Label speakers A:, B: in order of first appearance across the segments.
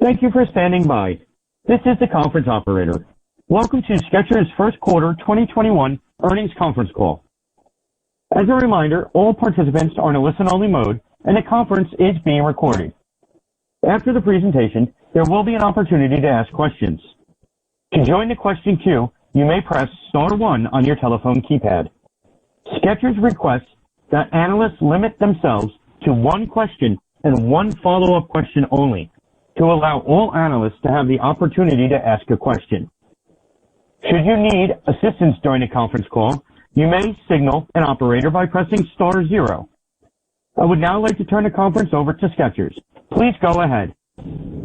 A: Thank you for standing by. This is the conference operator. Welcome to Skechers' first quarter 2021 earnings conference call. As a reminder, all participants are in a listen-only mode, and the conference is being recorded. After the presentation, there will be an opportunity to ask questions. To join the question queue, you may press star one on your telephone keypad. Skechers requests that analysts limit themselves to one question and one follow-up question only, to allow all analysts to have the opportunity to ask a question. Should you need assistance during the conference call, you may signal an operator by pressing star zero. I would now like to turn the conference over to Skechers. Please go ahead.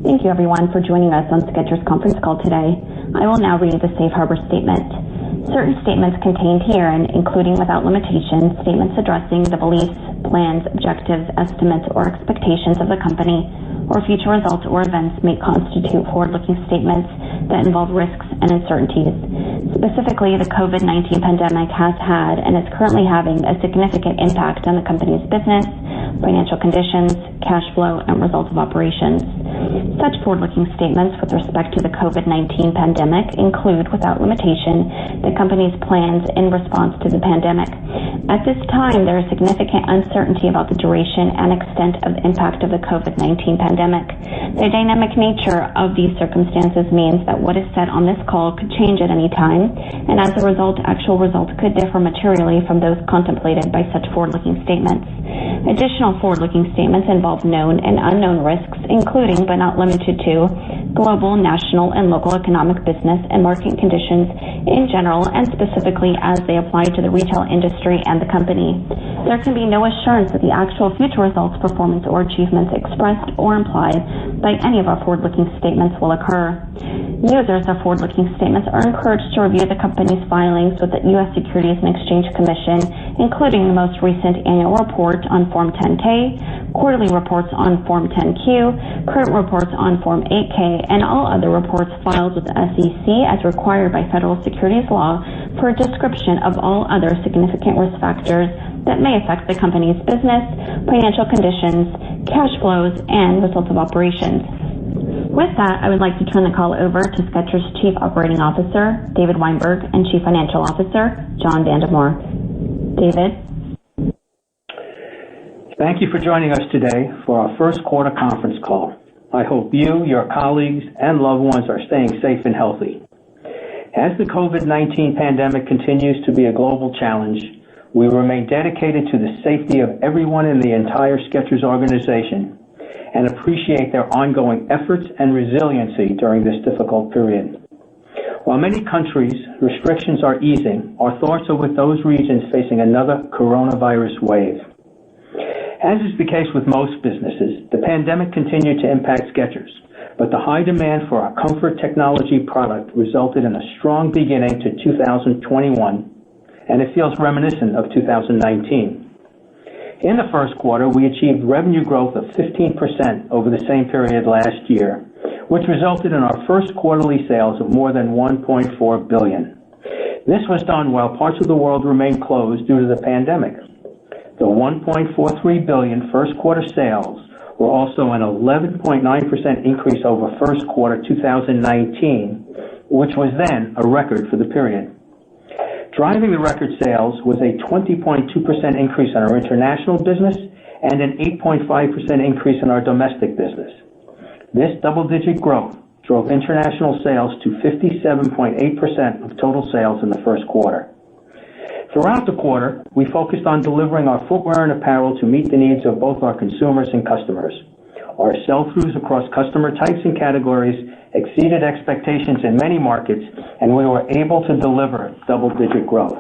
B: Thank you, everyone, for joining us on Skechers conference call today. I will now read the safe harbor statement. Certain statements contained herein, including without limitation, statements addressing the beliefs, plans, objectives, estimates, or expectations of the company or future results or events may constitute forward-looking statements that involve risks and uncertainties. Specifically, the COVID-19 pandemic has had and is currently having a significant impact on the company's business, financial conditions, cash flow, and results of operations. Such forward-looking statements with respect to the COVID-19 pandemic include, without limitation, the company's plans in response to the pandemic. At this time, there is significant uncertainty about the duration and extent of the impact of the COVID-19 pandemic. The dynamic nature of these circumstances means that what is said on this call could change at any time, and as a result, actual results could differ materially from those contemplated by such forward-looking statements. Additional forward-looking statements involve known and unknown risks, including but not limited to global, national, and local economic business and market conditions in general and specifically as they apply to the retail industry and the company. There can be no assurance that the actual future results, performance, or achievements expressed or implied by any of our forward-looking statements will occur. Users of forward-looking statements are encouraged to review the company's filings with the U.S. Securities and Exchange Commission, including the most recent annual report on Form 10-K, quarterly reports on Form 10-Q, current reports on Form 8-K, and all other reports filed with the SEC as required by federal securities law for a description of all other significant risk factors that may affect the company's business, financial conditions, cash flows, and results of operations. With that, I would like to turn the call over to Skechers Chief Operating Officer, David Weinberg, and Chief Financial Officer, John Vandemore. David?
C: Thank you for joining us today for our first quarter conference call. I hope you, your colleagues, and loved ones are staying safe and healthy. As the COVID-19 pandemic continues to be a global challenge, we remain dedicated to the safety of everyone in the entire Skechers organization and appreciate their ongoing efforts and resiliency during this difficult period. While many countries' restrictions are easing, our thoughts are with those regions facing another coronavirus wave. As is the case with most businesses, the pandemic continued to impact Skechers, but the high demand for our comfort technology product resulted in a strong beginning to 2021, and it feels reminiscent of 2019. In the first quarter, we achieved revenue growth of 15% over the same period last year, which resulted in our first quarterly sales of more than $1.4 billion. This was done while parts of the world remained closed due to the pandemic. The $1.43 billion first quarter sales were also an 11.9% increase over first quarter 2019, which was then a record for the period. Driving the record sales was a 20.2% increase in our international business and an 8.5% increase in our domestic business. This double-digit growth drove international sales to 57.8% of total sales in the first quarter. Throughout the quarter, we focused on delivering our footwear and apparel to meet the needs of both our consumers and customers. Our sell-throughs across customer types and categories exceeded expectations in many markets, and we were able to deliver double-digit growth.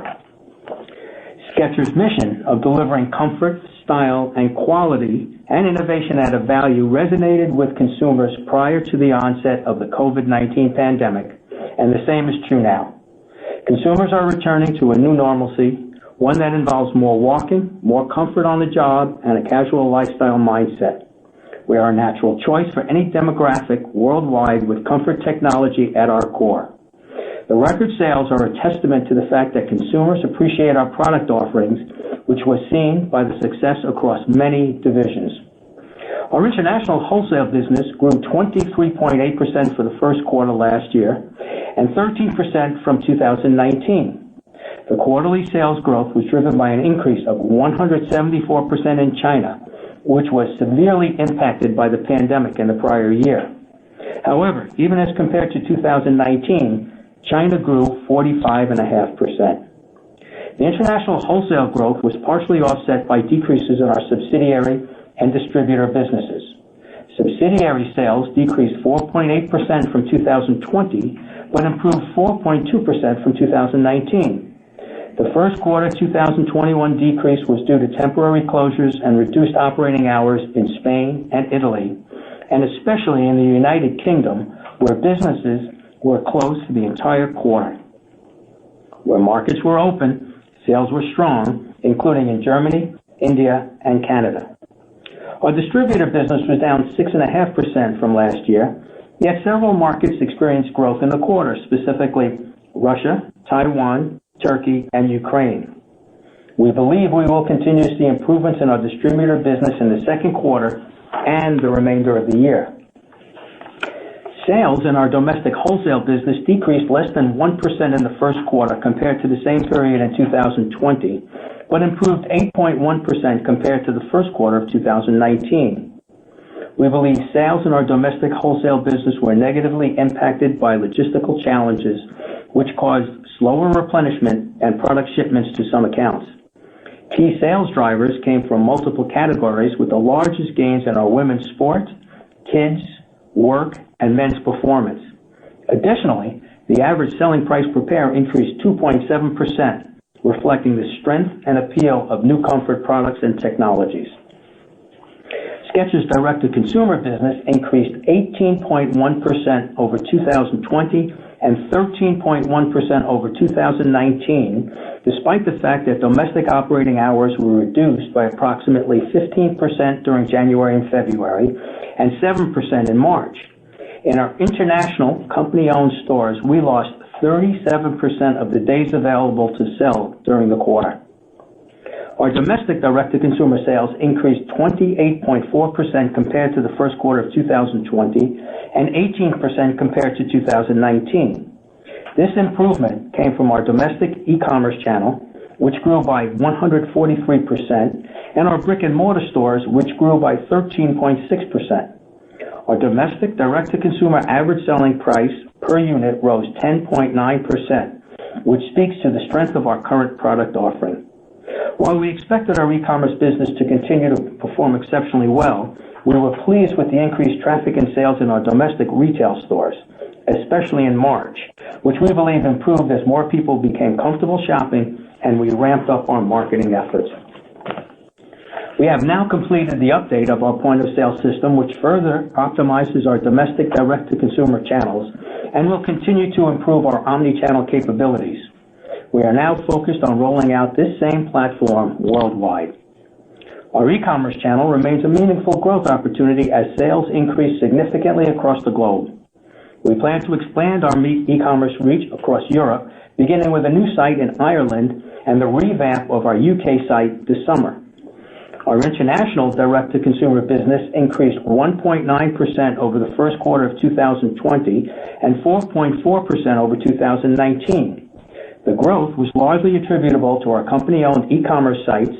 C: Skechers' mission of delivering comfort, style, and quality and innovation at a value resonated with consumers prior to the onset of the COVID-19 pandemic, and the same is true now. Consumers are returning to a new normalcy, one that involves more walking, more comfort on the job, and a casual lifestyle mindset. We are a natural choice for any demographic worldwide with comfort technology at our core. The record sales are a testament to the fact that consumers appreciate our product offerings, which was seen by the success across many divisions. Our international wholesale business grew 23.8% for the first quarter last year and 13% from 2019. The quarterly sales growth was driven by an increase of 174% in China, which was severely impacted by the pandemic in the prior year. However, even as compared to 2019, China grew 45.5%. The international wholesale growth was partially offset by decreases in our subsidiary and distributor businesses. Subsidiary sales decreased 4.8% from 2020, but improved 4.2% from 2019. The first quarter 2021 decrease was due to temporary closures and reduced operating hours in Spain and Italy, and especially in the United Kingdom, where businesses were closed for the entire quarter. Where markets were open, sales were strong, including in Germany, India, and Canada. Our distributor business was down 6.5% from last year, yet several markets experienced growth in the quarter, specifically Russia, Taiwan, Turkey, and Ukraine. We believe we will continue to see improvements in our distributor business in the second quarter and the remainder of the year. Sales in our domestic wholesale business decreased less than 1% in the first quarter compared to the same period in 2020, but improved 8.1% compared to the first quarter of 2019. We believe sales in our domestic wholesale business were negatively impacted by logistical challenges, which caused slower replenishment and product shipments to some accounts. Key sales drivers came from multiple categories, with the largest gains in our women's sport, kids, work, and men's performance. Additionally, the average selling price per pair increased 2.7%, reflecting the strength and appeal of new comfort products and technologies. Skechers' direct-to-consumer business increased 18.1% over 2020 and 13.1% over 2019, despite the fact that domestic operating hours were reduced by approximately 15% during January and February and 7% in March. In our international company-owned stores, we lost 37% of the days available to sell during the quarter. Our domestic direct-to-consumer sales increased 28.4% compared to the first quarter of 2020 and 18% compared to 2019. This improvement came from our domestic e-commerce channel, which grew by 143%, and our brick-and-mortar stores, which grew by 13.6%. Our domestic direct-to-consumer average selling price per unit rose 10.9%, which speaks to the strength of our current product offering. While we expected our e-commerce business to continue to perform exceptionally well, we were pleased with the increased traffic and sales in our domestic retail stores, especially in March, which we believe improved as more people became comfortable shopping and we ramped up our marketing efforts. We have now completed the update of our point-of-sale system, which further optimizes our domestic direct-to-consumer channels and will continue to improve our omni-channel capabilities. We are now focused on rolling out this same platform worldwide. Our e-commerce channel remains a meaningful growth opportunity as sales increase significantly across the globe. We plan to expand our e-commerce reach across Europe, beginning with a new site in Ireland and the revamp of our UK site this summer. Our international direct-to-consumer business increased 1.9% over the first quarter of 2020 and 4.4% over 2019. The growth was largely attributable to our company-owned e-commerce sites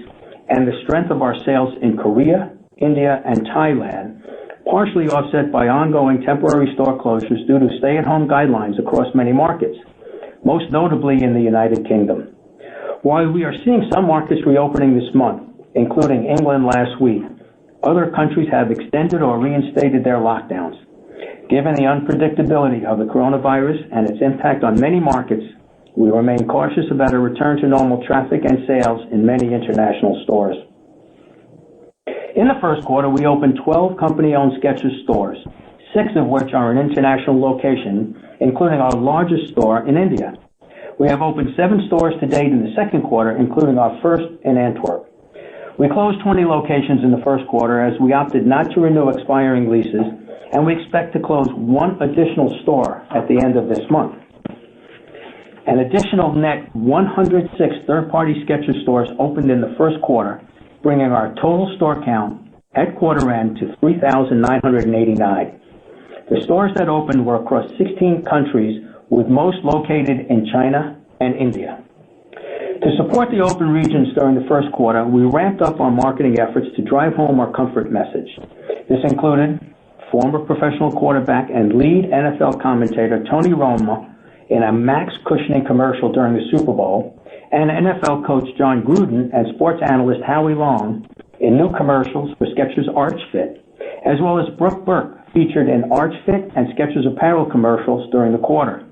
C: and the strength of our sales in Korea, India, and Thailand, partially offset by ongoing temporary store closures due to stay-at-home guidelines across many markets, most notably in the United Kingdom. While we are seeing some markets reopening this month, including England last week, other countries have extended or reinstated their lockdowns. Given the unpredictability of the coronavirus and its impact on many markets, we remain cautious about a return to normal traffic and sales in many international stores. In the first quarter, we opened 12 company-owned Skechers stores, 6 of which are in international locations, including our largest store in India. We have opened 7 stores to date in the second quarter, including our first in Antwerp. We closed 20 locations in the first quarter as we opted not to renew expiring leases, and we expect to close 1 additional store at the end of this month. An additional net 106 third-party Skechers stores opened in the first quarter, bringing our total store count at quarter end to 3,989. The stores that opened were across 16 countries, with most located in China and India. To support the open regions during the first quarter, we ramped up our marketing efforts to drive home our comfort message. This included former professional quarterback and lead NFL commentator Tony Romo in a Max cushioning commercial during the Super Bowl, and NFL coach John Gruden and sports analyst Howie Long in new commercials for Skechers Arch Fit, as well as Brooke Burke featured in Arch Fit and Skechers apparel commercials during the quarter.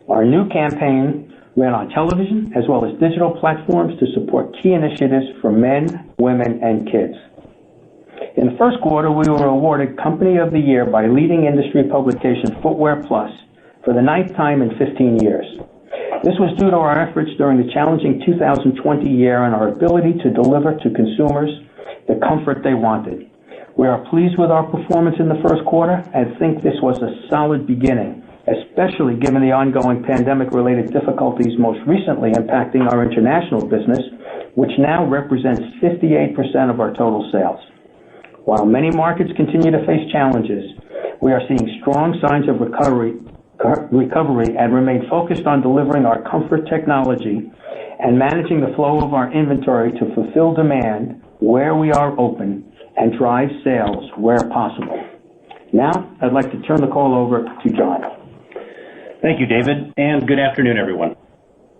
C: Our new campaign ran on television as well as digital platforms to support key initiatives for men, women, and kids. In the first quarter, we were awarded Company of the Year by leading industry publication Footwear Plus for the 9th time in 15 years. This was due to our efforts during the challenging 2020 year and our ability to deliver to consumers the comfort they wanted. We are pleased with our performance in the first quarter and think this was a solid beginning, especially given the ongoing pandemic-related difficulties most recently impacting our international business, which now represents 58% of our total sales. While many markets continue to face challenges, we are seeing strong signs of recovery and remain focused on delivering our comfort technology and managing the flow of our inventory to fulfill demand where we are open and drive sales where possible. Now, I'd like to turn the call over to John.
D: Thank you, David, and good afternoon, everyone.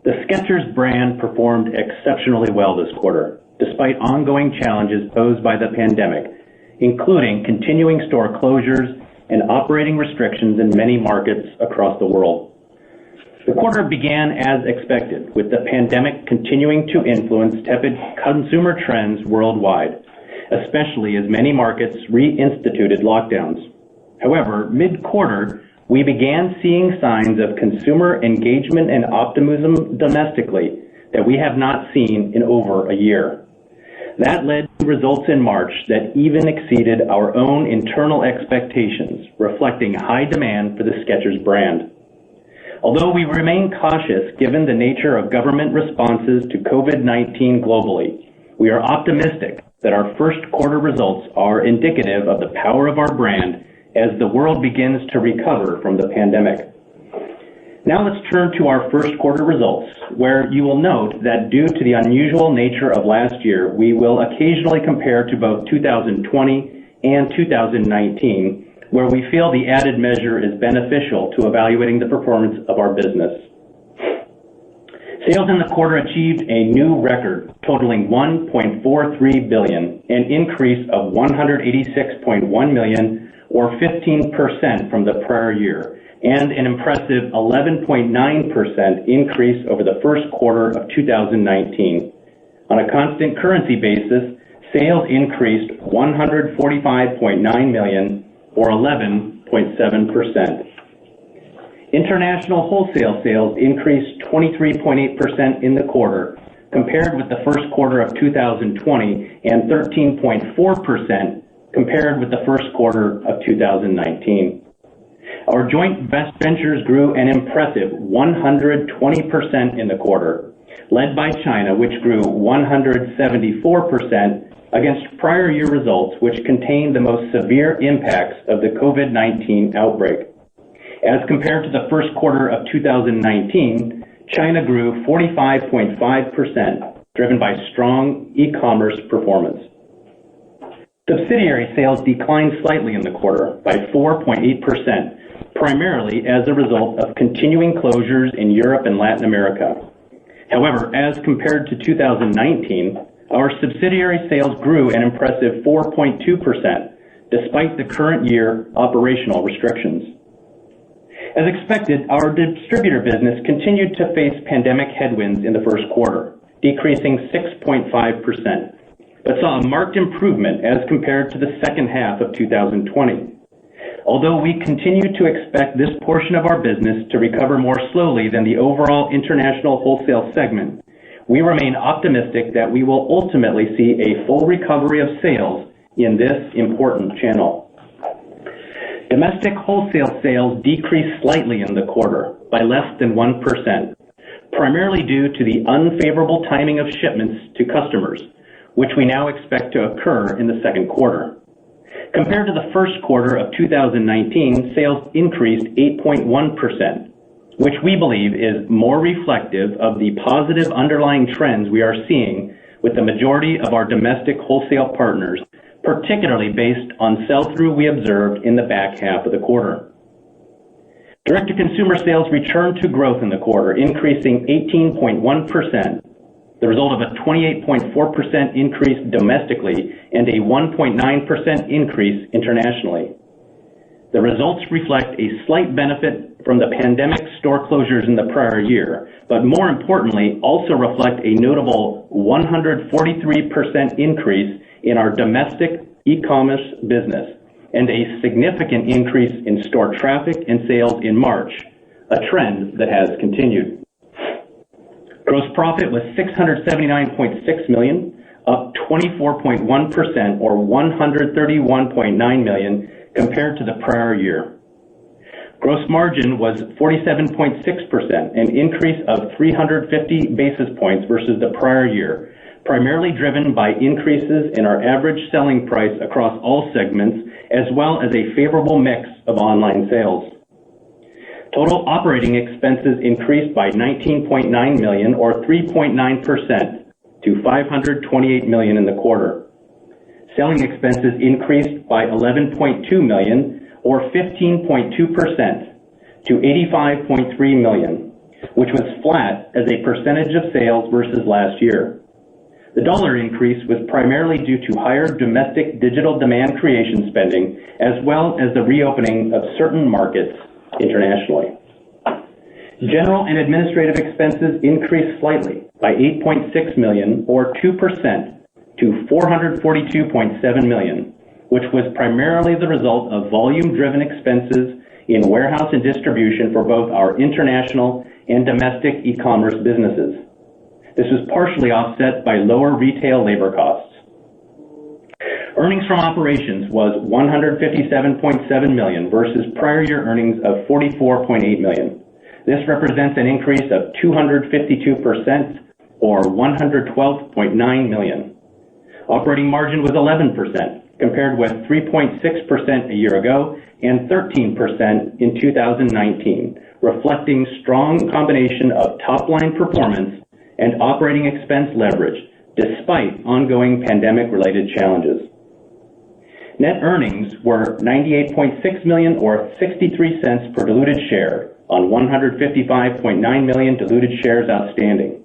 D: The Skechers brand performed exceptionally well this quarter, despite ongoing challenges posed by the pandemic, including continuing store closures and operating restrictions in many markets across the world. The quarter began as expected, with the pandemic continuing to influence tepid consumer trends worldwide, especially as many markets reinstituted lockdowns. However, mid-quarter, we began seeing signs of consumer engagement and optimism domestically that we have not seen in over a year. That led to results in March that even exceeded our own internal expectations, reflecting high demand for the Skechers brand. Although we remain cautious given the nature of government responses to COVID-19 globally, we are optimistic that our first quarter results are indicative of the power of our brand as the world begins to recover from the pandemic. Now let's turn to our first quarter results, where you will note that due to the unusual nature of last year, we will occasionally compare to both 2020 and 2019, where we feel the added measure is beneficial to evaluating the performance of our business. Sales in the quarter achieved a new record totaling $1.43 billion, an increase of $186.1 million or 15% from the prior year, and an impressive 11.9% increase over the first quarter of 2019. On a constant currency basis, sales increased $145.9 million or 11.7%. International wholesale sales increased 23.8% in the quarter compared with the first quarter of 2020 and 13.4% compared with the first quarter of 2019. Our joint ventures grew an impressive 120% in the quarter, led by China, which grew 174% against prior year results, which contained the most severe impacts of the COVID-19 outbreak. As compared to the first quarter of 2019, China grew 45.5%, driven by strong e-commerce performance. Subsidiary sales declined slightly in the quarter by 4.8%, primarily as a result of continuing closures in Europe and Latin America. However, as compared to 2019, our subsidiary sales grew an impressive 4.2%, despite the current year operational restrictions. As expected, our distributor business continued to face pandemic headwinds in the first quarter, decreasing 6.5%, but saw a marked improvement as compared to the second half of 2020. Although we continue to expect this portion of our business to recover more slowly than the overall international wholesale segment, we remain optimistic that we will ultimately see a full recovery of sales in this important channel. Domestic wholesale sales decreased slightly in the quarter by less than 1%, primarily due to the unfavorable timing of shipments to customers, which we now expect to occur in the second quarter. Compared to the first quarter of 2019, sales increased 8.1%, which we believe is more reflective of the positive underlying trends we are seeing with the majority of our domestic wholesale partners, particularly based on sell-through we observed in the back half of the quarter. Direct-to-consumer sales returned to growth in the quarter, increasing 18.1%, the result of a 28.4% increase domestically and a 1.9% increase internationally. The results reflect a slight benefit from the pandemic store closures in the prior year, but more importantly, also reflect a notable 143% increase in our domestic e-commerce business and a significant increase in store traffic and sales in March, a trend that has continued. Gross profit was $679.6 million, up 24.1% or $131.9 million compared to the prior year. Gross margin was 47.6%, an increase of 350 basis points versus the prior year, primarily driven by increases in our average selling price across all segments, as well as a favorable mix of online sales. Total operating expenses increased by $19.9 million or 3.9% to $528 million in the quarter. Selling expenses increased by $11.2 million or 15.2% to $85.3 million, which was flat as a percentage of sales versus last year. The dollar increase was primarily due to higher domestic digital demand creation spending, as well as the reopening of certain markets internationally. General and administrative expenses increased slightly by $8.6 million or 2% to $442.7 million, which was primarily the result of volume-driven expenses in warehouse and distribution for both our international and domestic e-commerce businesses. This was partially offset by lower retail labor costs. Earnings from operations was $157.7 million versus prior year earnings of $44.8 million. This represents an increase of 252% or $112.9 million. Operating margin was 11%, compared with 3.6% a year ago and 13% in 2019, reflecting strong combination of top-line performance and operating expense leverage despite ongoing pandemic-related challenges. Net earnings were $98.6 million or 63 cents per diluted share on 155.9 million diluted shares outstanding.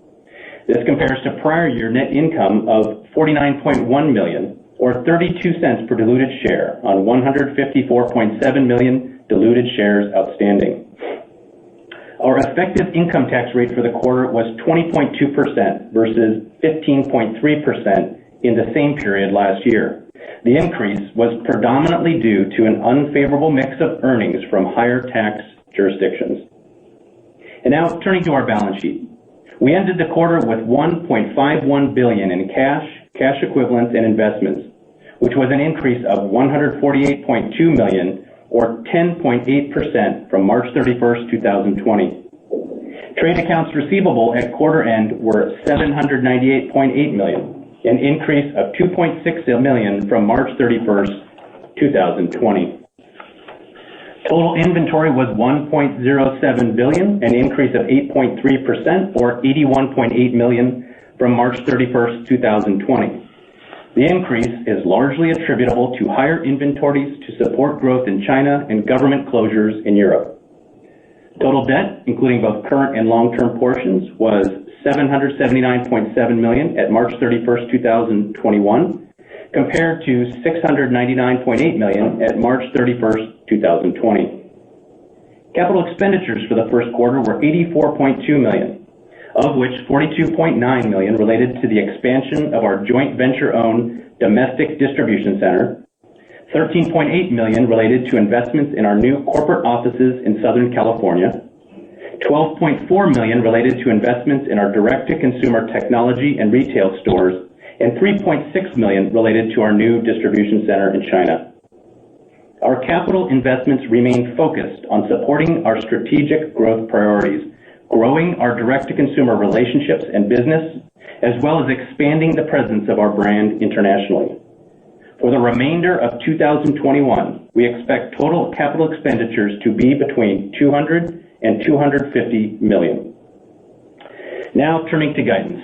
D: This compares to prior year net income of $49.1 million or 32 cents per diluted share on 154.7 million diluted shares outstanding. Our effective income tax rate for the quarter was 20.2% versus 15.3% in the same period last year. The increase was predominantly due to an unfavorable mix of earnings from higher tax jurisdictions. And now turning to our balance sheet. We ended the quarter with $1.51 billion in cash equivalents, and investments, which was an increase of $148.2 million or 10.8% from March 31st, 2020. Trade accounts receivable at quarter end were $798.8 million, an increase of $2.6 million from March 31st, 2020. Total inventory was $1.07 billion, an increase of 8.3% or $81.8 million from March 31st, 2020. The increase is largely attributable to higher inventories to support growth in China and government closures in Europe. Total debt, including both current and long-term portions, was $779.7 million at March 31st, 2021, compared to $699.8 million at March 31st, 2020. Capital expenditures for the first quarter were $84.2 million, of which $42.9 million related to the expansion of our joint venture-owned domestic distribution center, $13.8 million related to investments in our new corporate offices in Southern California, $12.4 million related to investments in our direct-to-consumer technology and retail stores, and $3.6 million related to our new distribution center in China. Our capital investments remain focused on supporting our strategic growth priorities, growing our direct-to-consumer relationships and business, as well as expanding the presence of our brand internationally. For the remainder of 2021, we expect total capital expenditures to be between $200 and $250 million. Now turning to guidance.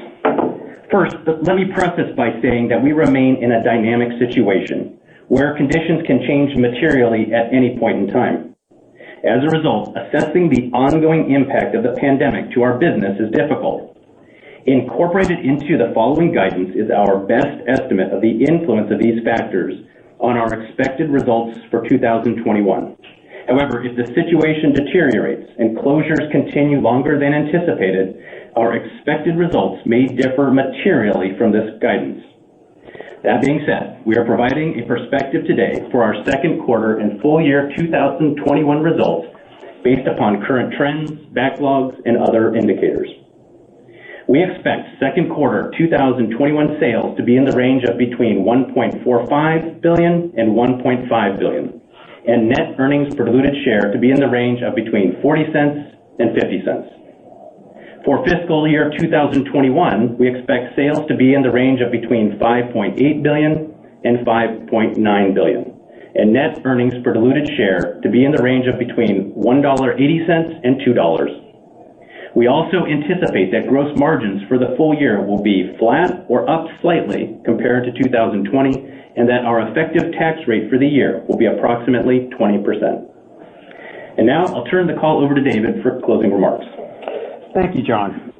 D: First, let me preface by saying that we remain in a dynamic situation where conditions can change materially at any point in time. As a result, assessing the ongoing impact of the pandemic to our business is difficult. Incorporated into the following guidance is our best estimate of the influence of these factors on our expected results for 2021. However, if the situation deteriorates and closures continue longer than anticipated, our expected results may differ materially from this guidance. That being said, we are providing a perspective today for our second quarter and full year 2021 results based upon current trends, backlogs, and other indicators. We expect second quarter 2021 sales to be in the range of between $1.45 billion and $1.5 billion, and net earnings per diluted share to be in the range of between 40 cents and 50 cents. For fiscal year 2021, we expect sales to be in the range of between $5.8 billion and $5.9 billion, and net earnings per diluted share to be in the range of between $1.80 and $2. We also anticipate that gross margins for the full year will be flat or up slightly compared to 2020, and that our effective tax rate for the year will be approximately 20%. And now I'll turn the call over to David for closing remarks.
C: Thank you, John.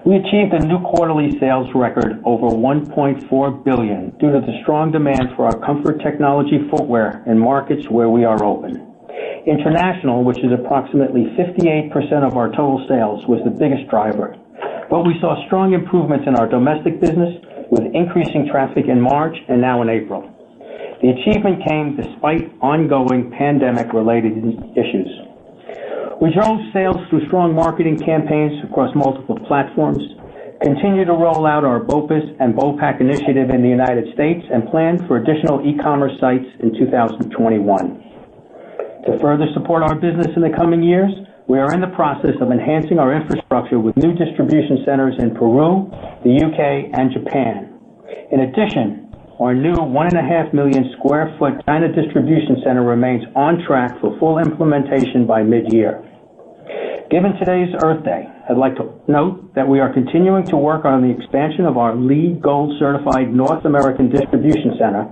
C: We achieved a new quarterly sales record over $1.4 billion due to the strong demand for our comfort technology footwear in markets where we are open. International, which is approximately 58% of our total sales, was the biggest driver. But we saw strong improvements in our domestic business with increasing traffic in March and now in April. The achievement came despite ongoing pandemic-related issues. We drove sales through strong marketing campaigns across multiple platforms, continue to roll out our BOPIS and BOPAC initiative in the United States, and plan for additional e-commerce sites in 2021. To further support our business in the coming years, we are in the process of enhancing our infrastructure with new distribution centers in Peru, the UK, and Japan. In addition, our new 1.5 million square foot China distribution center remains on track for full implementation by mid-year. Given today's Earth Day, I'd like to note that we are continuing to work on the expansion of our LEED Gold certified North American distribution center,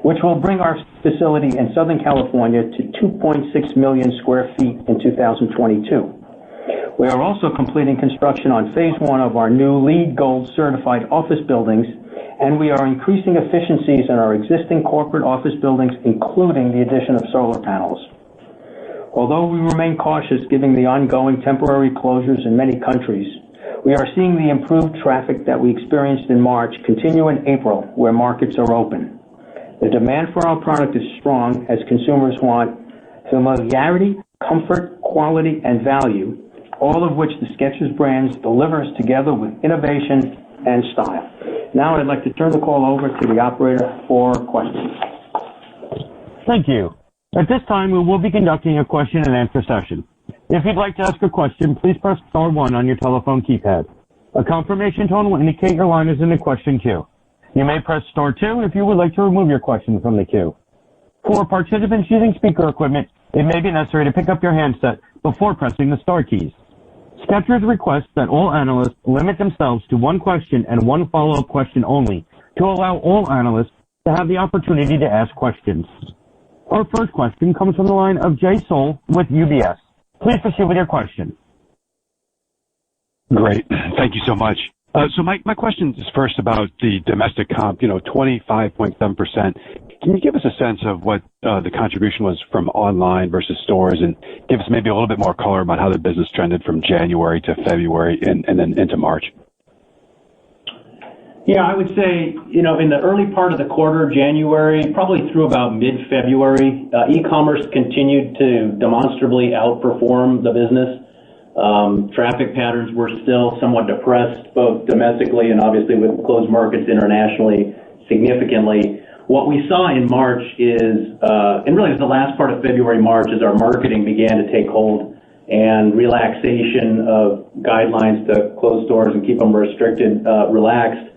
C: which will bring our facility in Southern California to 2.6 million square feet in 2022. We are also completing construction on phase 1 of our new LEED Gold certified office buildings, and we are increasing efficiencies in our existing corporate office buildings, including the addition of solar panels. Although we remain cautious given the ongoing temporary closures in many countries, we are seeing the improved traffic that we experienced in March continue in April where markets are open. The demand for our product is strong as consumers want familiarity, comfort, quality, and value, all of which the Skechers brands delivers together with innovation and style. Now I'd like to turn the call over to the operator for questions.
A: Thank you. At this time, we will be conducting a question and answer session. If you'd like to ask a question, please press star 1 on your telephone keypad. A confirmation tone will indicate your line is in the question queue. You may press star 2 if you would like to remove your question from the queue. For participants using speaker equipment, it may be necessary to pick up your handset before pressing the star keys. Skechers requests that all analysts limit themselves to one question and one follow-up question only to allow all analysts to have the opportunity to ask questions. Our first question comes from the line of Jay Sole with UBS. Please proceed with your question.
E: Great. Thank you so much. So my question is first about the domestic comp, 25.7%. Can you give us a sense of what the contribution was from online versus stores, and give us maybe a little bit more color about how the business trended from January to February and then into March?
D: Yeah, I would say, in the early part of the quarter, January, probably through about mid-February, e-commerce continued to demonstrably outperform the business. Traffic patterns were still somewhat depressed, both domestically and obviously with closed markets internationally significantly. What we saw in March is, and really it was the last part of February, March, as our marketing began to take hold and relaxation of guidelines to close stores and keep them restricted, relaxed,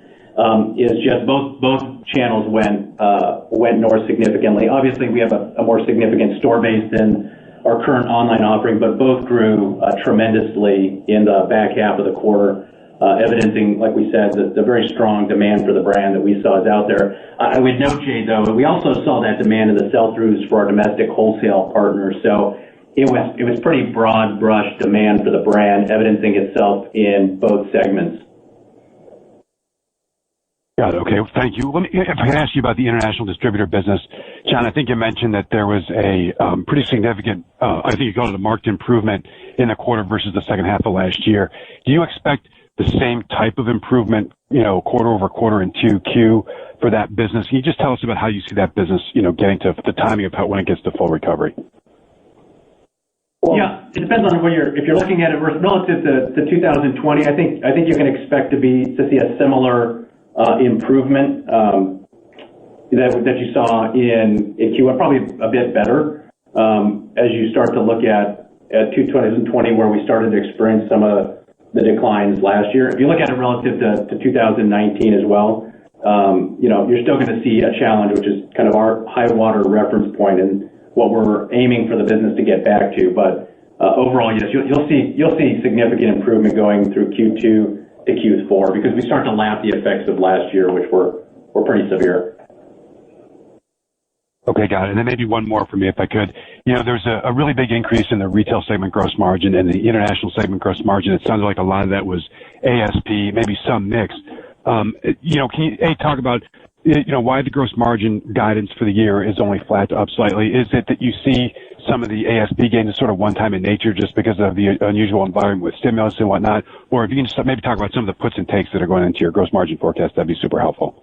D: is just both channels went north significantly. Obviously, we have a more significant store base than our current online offering, but both grew tremendously in the back half of the quarter, evidencing, like we said, the very strong demand for the brand that we saw is out there. I would note, Jay, though, we also saw that demand in the sell-throughs for our domestic wholesale partners. So it was pretty broad brush demand for the brand, evidencing itself in both segments.
E: Got it. Okay. Thank you. If I can ask you about the international distributor business, John, I think you mentioned that there was a pretty significant, I think you called it a marked improvement in the quarter versus the second half of last year. Do you expect the same type of improvement, quarter over quarter in 2Q for that business? Can you just tell us about how you see that business, getting to the timing of when it gets to full recovery?
D: Well, yeah, it depends on if you're looking at it relative to 2020. I think you can expect to see a similar improvement that you saw in Q1, probably a bit better as you start to look at 2020, where we started to experience some of the declines last year. If you look at it relative to 2019 as well, you're still going to see a challenge, which is kind of our high water reference point and what we're aiming for the business to get back to. But overall, yes, you'll see significant improvement going through Q2 to Q4 because we start to lap the effects of last year, which were pretty severe.
E: Okay, got it. And then maybe one more for me, if I could. There's a really big increase in the retail segment gross margin and the international segment gross margin. It sounded like a lot of that was ASP, maybe some mix. Can you talk about why the gross margin guidance for the year is only flat to up slightly? Is it that you see some of the ASP gains as sort of one-time in nature just because of the unusual environment with stimulus and whatnot? Or if you can just maybe talk about some of the puts and takes that are going into your gross margin forecast, that'd be super helpful.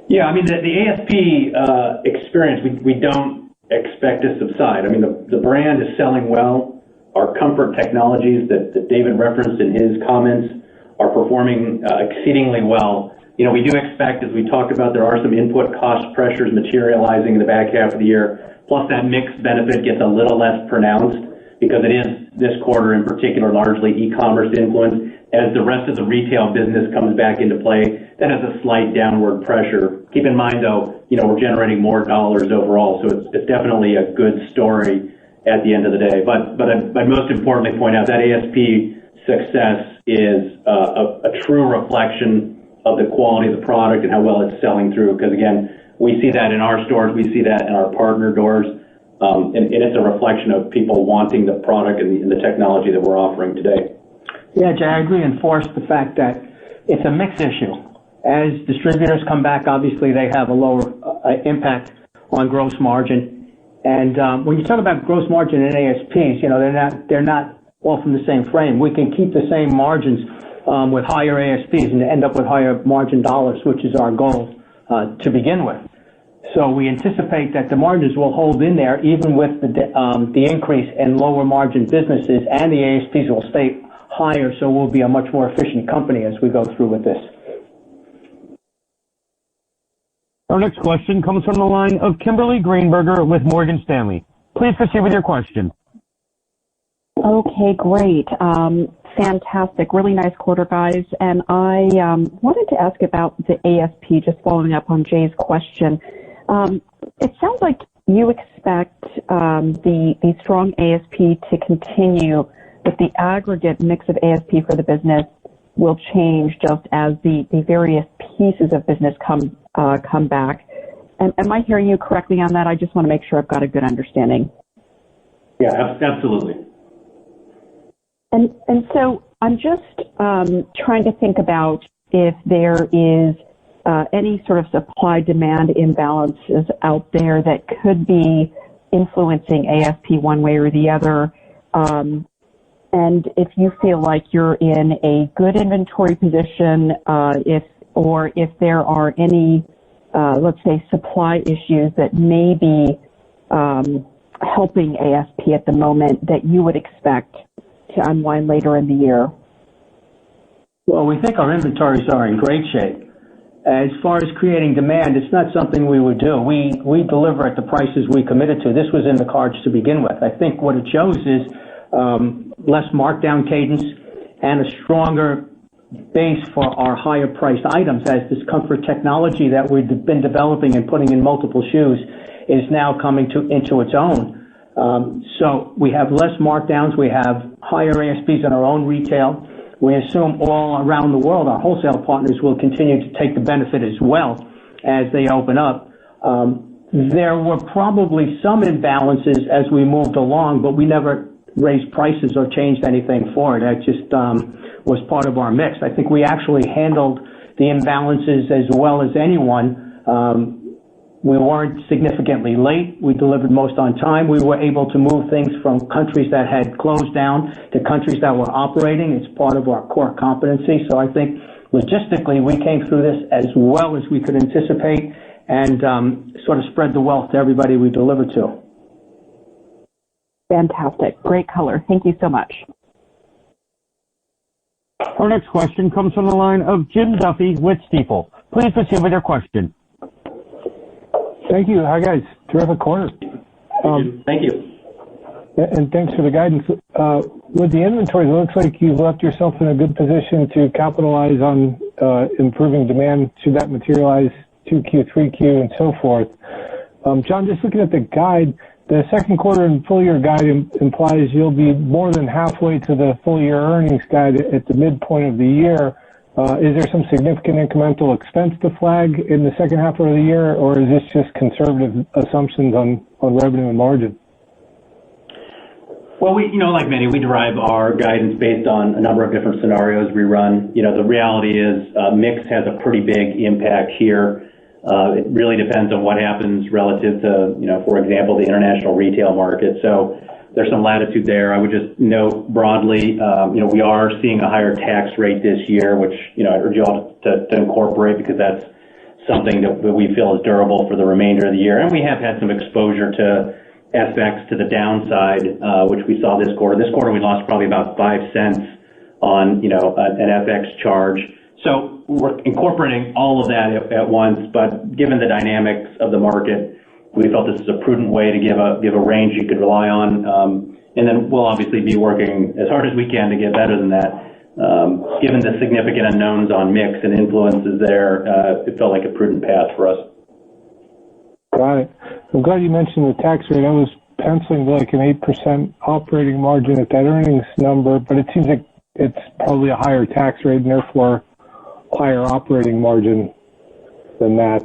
D: Yeah, I mean, the ASP experience, we don't expect to subside. I mean, the brand is selling well. Our comfort technologies that David referenced in his comments are performing exceedingly well. We do expect, as we talked about, there are some input cost pressures materializing in the back half of the year. Plus, that mix benefit gets a little less pronounced because it is this quarter in particular largely e-commerce influence. As the rest of the retail business comes back into play, that has a slight downward pressure. Keep in mind, though, we're generating more dollars overall, so it's definitely a good story at the end of the day. But I most importantly point out that ASP success is a true reflection of the quality of the product and how well it's selling through. Because again, we see that in our stores, we see that in our partner doors, and it's a reflection of people wanting the product and the technology that we're offering today.
C: Yeah, Jay, I agree and enforce the fact that it's a mix issue. As distributors come back, obviously they have a lower impact on gross margin. And when you talk about gross margin and ASPs, they're not all from the same frame. We can keep the same margins with higher ASPs and end up with higher margin dollars, which is our goal to begin with. So we anticipate that the margins will hold in there even with the increase in lower margin businesses, and the ASPs will stay higher, so we'll be a much more efficient company as we go through with this.
A: Our next question comes from the line of Kimberly Greenberger with Morgan Stanley. Please proceed with your question.
F: Okay, great. Fantastic. Really nice quarter, guys. And I wanted to ask about the ASP, just following up on Jay's question. It sounds like you expect the strong ASP to continue, but the aggregate mix of ASP for the business will change just as the various pieces of business come back. And am I hearing you correctly on that? I just want to make sure I've got a good understanding.
D: Yeah, absolutely.
F: And so I'm just trying to think about if there is any sort of supply-demand imbalances out there that could be influencing ASP one way or the other. And if you feel like you're in a good inventory position, if there are any, let's say, supply issues that may be helping ASP at the moment that you would expect to unwind later in the year.
C: Well, we think our inventories are in great shape. as far as creating demand, it's not something we would do. We deliver at the prices we committed to. This was in the cards to begin with. I think what it shows is less markdown cadence and a stronger base for our higher priced items as this comfort technology that we've been developing and putting in multiple shoes is now coming into its own. So we have less markdowns. We have higher ASPs in our own retail. We assume all around the world our wholesale partners will continue to take the benefit as well as they open up. There were probably some imbalances as we moved along, but we never raised prices or changed anything for it. That just was part of our mix. I think we actually handled the imbalances as well as anyone. We weren't significantly late. We delivered most on time. We were able to move things from countries that had closed down to countries that were operating. It's part of our core competency. So I think logistically we came through this as well as we could anticipate and sort of spread the wealth to everybody we delivered to.
F: Fantastic. Great color. Thank you so much.
A: Our next question comes from the line of Jim Duffy with Stifel. Please proceed with your question.
G: Thank you. Hi, guys. Terrific quarter.
D: Thank you.
G: And thanks for the guidance. With the inventory, it looks like you've left yourself in a good position to capitalize on improving demand. Should that materialize 2Q, 3Q, and so forth? John, just looking at the guide, the second quarter and full year guide implies you'll be more than halfway to the full year earnings guide at the midpoint of the year. Is there some significant incremental expense to flag in the second half of the year, or is this just conservative assumptions on revenue and margin?
D: Well, like many, we derive our guidance based on a number of different scenarios we run. The reality is mix has a pretty big impact here. It really depends on what happens relative to, for example, the international retail market. So there's some latitude there. I would just note broadly, we are seeing a higher tax rate this year, which, I urge you all to incorporate because that's something that we feel is durable for the remainder of the year. And we have had some exposure to FX to the downside, which we saw this quarter. This quarter we lost probably about 5 cents on, an FX charge. So we're incorporating all of that at once, but given the dynamics of the market, we felt this is a prudent way to give a range you could rely on. And then we'll obviously be working as hard as we can to get better than that. Given the significant unknowns on mix and influences there, it felt like a prudent path for us.
G: Got it. I'm glad you mentioned the tax rate. I was penciling like an 8% operating margin at that earnings number, but it seems like it's probably a higher tax rate and therefore higher operating margin than that.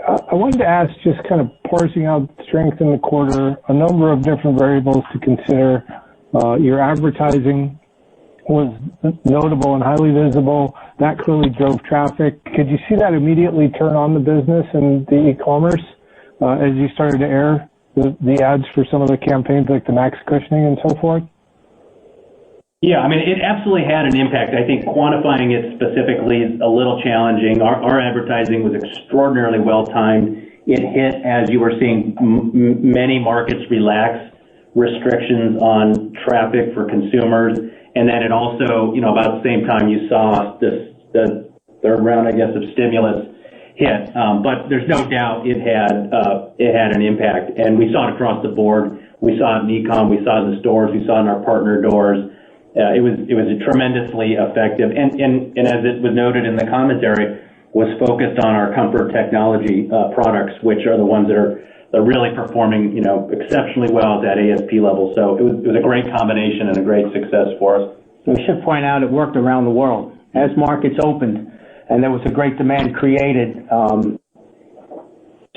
G: I wanted to ask, just kind of parsing out strength in the quarter, a number of different variables to consider. Your advertising was notable and highly visible. That clearly drove traffic. Could you see that immediately turn on the business and the e-commerce as you started to air the ads for some of the campaigns like the Max Cushioning and so forth?
D: Yeah, it absolutely had an impact. I think quantifying it specifically is a little challenging. Our advertising was extraordinarily well-timed. It hit as you were seeing many markets relax restrictions on traffic for consumers. And then it also, about the same time you saw the third round, I guess, of stimulus hit. But there's no doubt it had an impact. And we saw it across the board. We saw it in e-com. We saw it in the stores. We saw it in our partner doors. It was tremendously effective, and as it was noted in the commentary, was focused on our comfort technology products, which are the ones that are really performing, exceptionally well at that ASP level. So it was a great combination and a great success for us.
C: We should point out it worked around the world as markets opened, and there was a great demand created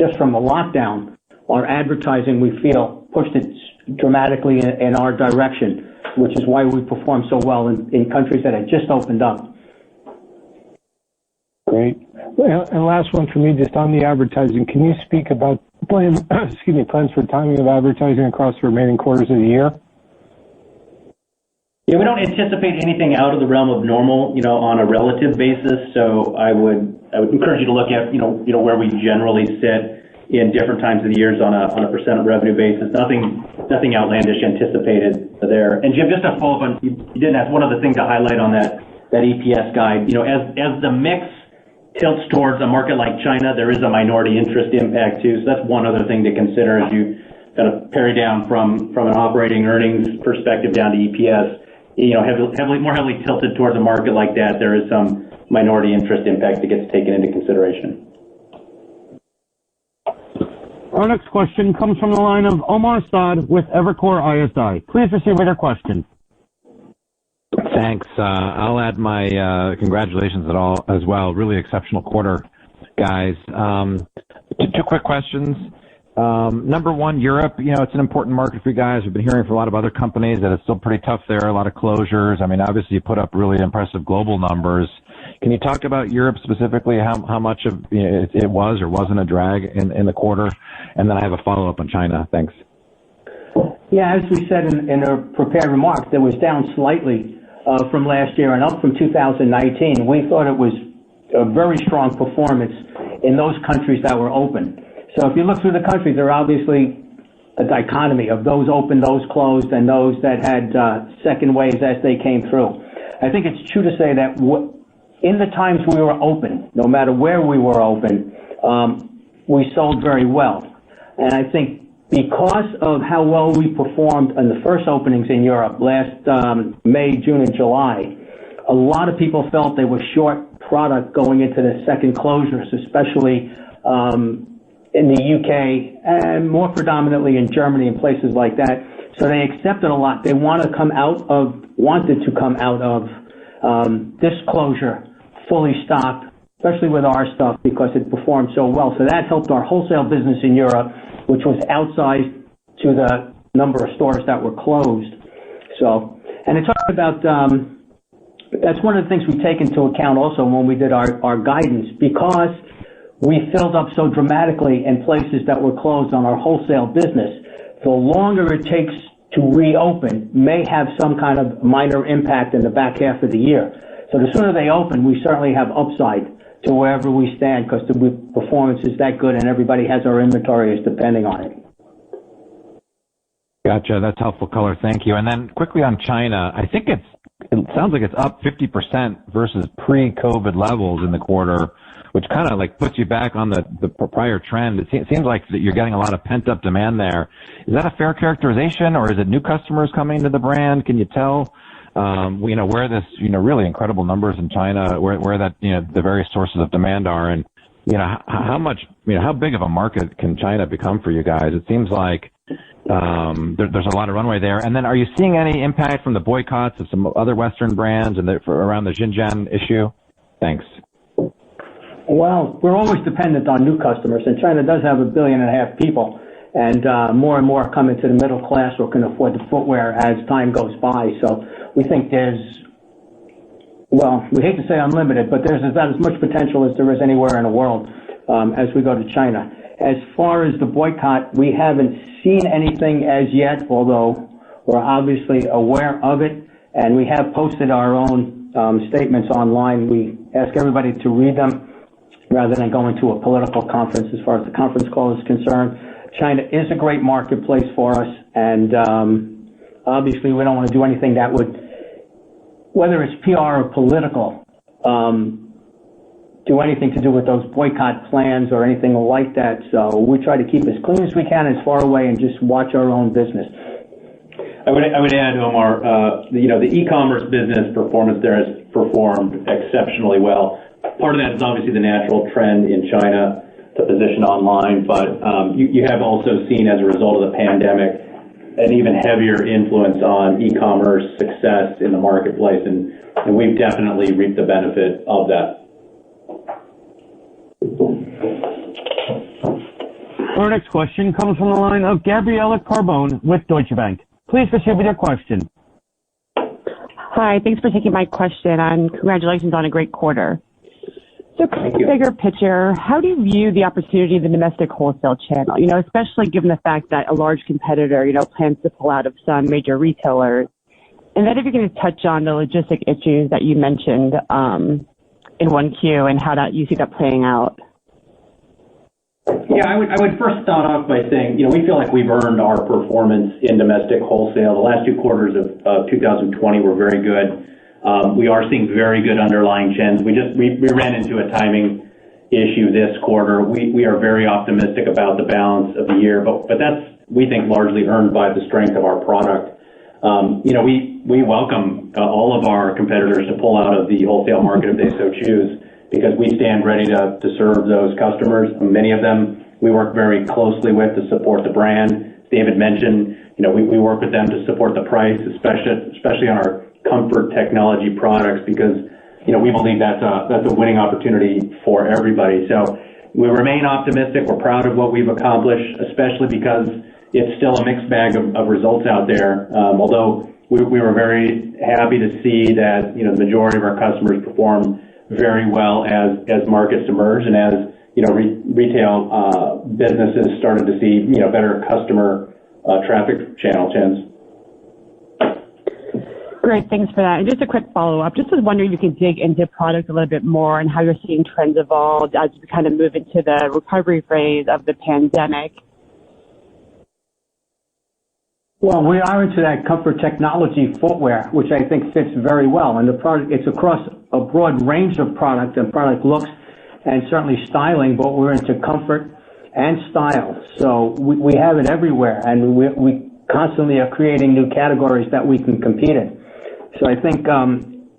C: just from the lockdown. Our advertising, we feel, pushed it dramatically in our direction, which is why we performed so well in countries that had just opened up.
G: Great. And last one for me, just on the advertising, can you speak about plans for timing of advertising across the remaining quarters of the year?
D: Yeah, we don't anticipate anything out of the realm of normal, on a relative basis. So I would encourage you to look at, where we generally sit in different times of the years on a percent of revenue basis. Nothing outlandish anticipated there. And Jim, just to follow up on, you didn't ask, one other thing to highlight on that EPS guide. As the mix tilts towards a market like China, there is a minority interest impact too. So that's one other thing to consider as you kind of parry down from an operating earnings perspective down to EPS. More heavily tilted towards a market like that, there is some minority interest impact that gets taken into consideration.
A: Our next question comes from the line of Omar Saad with Evercore ISI. Please proceed with your question.
H: Thanks. I'll add my congratulations as well. Really exceptional quarter, guys. Two quick questions. Number one, Europe, it's an important market for you guys. We've been hearing from a lot of other companies that it's still pretty tough there, a lot of closures. I mean, obviously you put up really impressive global numbers. Can you talk about Europe specifically, how much of it was or wasn't a drag in the quarter? And then I have a follow-up on China. Thanks.
C: Yeah, as we said in our prepared remarks, it was down slightly from last year and up from 2019. We thought it was a very strong performance in those countries that were open. So if you look through the countries, there are obviously a dichotomy of those open, those closed, and those that had second waves as they came through. I think it's true to say that in the times we were open, no matter where we were open, we sold very well. And I think because of how well we performed in the first openings in Europe last May, June, and July, a lot of people felt they were short product going into the second closures, especially in the UK and more predominantly in Germany and places like that. So they accepted a lot. They wanted to come out of this closure fully stocked, especially with our stuff because it performed so well. So that helped our wholesale business in Europe, which was outsized to the number of stores that were closed. So, and to talk about, that's one of the things we take into account also when we did our guidance, because we filled up so dramatically in places that were closed on our wholesale business. The longer it takes to reopen may have some kind of minor impact in the back half of the year. So the sooner they open, we certainly have upside to wherever we stand because the performance is that good and everybody has our inventory is depending on it.
H: Gotcha. That's helpful color. Thank you. And then quickly on China, I think it sounds like it's up 50% versus pre-COVID levels in the quarter, which kind of like puts you back on the prior trend. It seems like that you're getting a lot of pent-up demand there. Is that a fair characterization, or is it new customers coming to the brand? Can you tell, where this, really incredible numbers in China, where that, the various sources of demand are, and, how much, how big of a market can China become for you guys? It seems like there's a lot of runway there. And then are you seeing any impact from the boycotts of some other Western brands and around the Xinjiang issue? Thanks.
C: Well, we're always dependent on new customers, and China does have 1.5 billion people, and more and more come into the middle class or can afford the footwear as time goes by. So we think we hate to say unlimited, but there's about as much potential as there is anywhere in the world as we go to China. As far as the boycott, we haven't seen anything as yet, although we're obviously aware of it, and we have posted our own statements online. We ask everybody to read them rather than going to a political conference as far as the conference call is concerned. China is a great marketplace for us, and obviously we don't want to do anything that would, whether it's PR or political, do anything to do with those boycott plans or anything like that. So we try to keep as clean as we can, as far away, and just watch our own business.
D: I would add, Omar, the e-commerce business performance there has performed exceptionally well. Part of that is obviously the natural trend in China to position online, but you have also seen as a result of the pandemic an even heavier influence on e-commerce success in the marketplace, and we've definitely reaped the benefit of that.
A: Our next question comes from the line of Gabriella Carbone with Deutsche Bank. Please proceed with your question.
I: Hi, thanks for taking my question, and congratulations on a great quarter. So bigger picture, how do you view the opportunity of the domestic wholesale channel, especially given the fact that a large competitor, plans to pull out of some major retailers? And then if you can just touch on the logistic issues that you mentioned in 1Q and how you see that playing out.
D: Yeah, I would first start off by saying, we feel like we've earned our performance in domestic wholesale. The last two quarters of 2020 were very good. We are seeing very good underlying trends. We ran into a timing issue this quarter. We are very optimistic about the balance of the year, but that's, we think, largely earned by the strength of our product. We welcome all of our competitors to pull out of the wholesale market if they so choose, because we stand ready to serve those customers. Many of them we work very closely with to support the brand. David mentioned, we work with them to support the price, especially on our comfort technology products, because we believe that's a winning opportunity for everybody. So we remain optimistic. We're proud of what we've accomplished, especially because it's still a mixed bag of results out there. Although we were very happy to see that the majority of our customers perform very well as markets emerge and as retail businesses started to see better customer traffic channel trends.
I: Great, thanks for that. And just a quick follow-up. Just was wondering if you could dig into product a little bit more and how you're seeing trends evolve as we kind of move into the recovery phase of the pandemic.
C: Well, we are into that comfort technology footwear, which I think fits very well. And the product, it's across a broad range of product and product looks and certainly styling, but we're into comfort and style. So we have it everywhere, and we constantly are creating new categories that we can compete in. So I think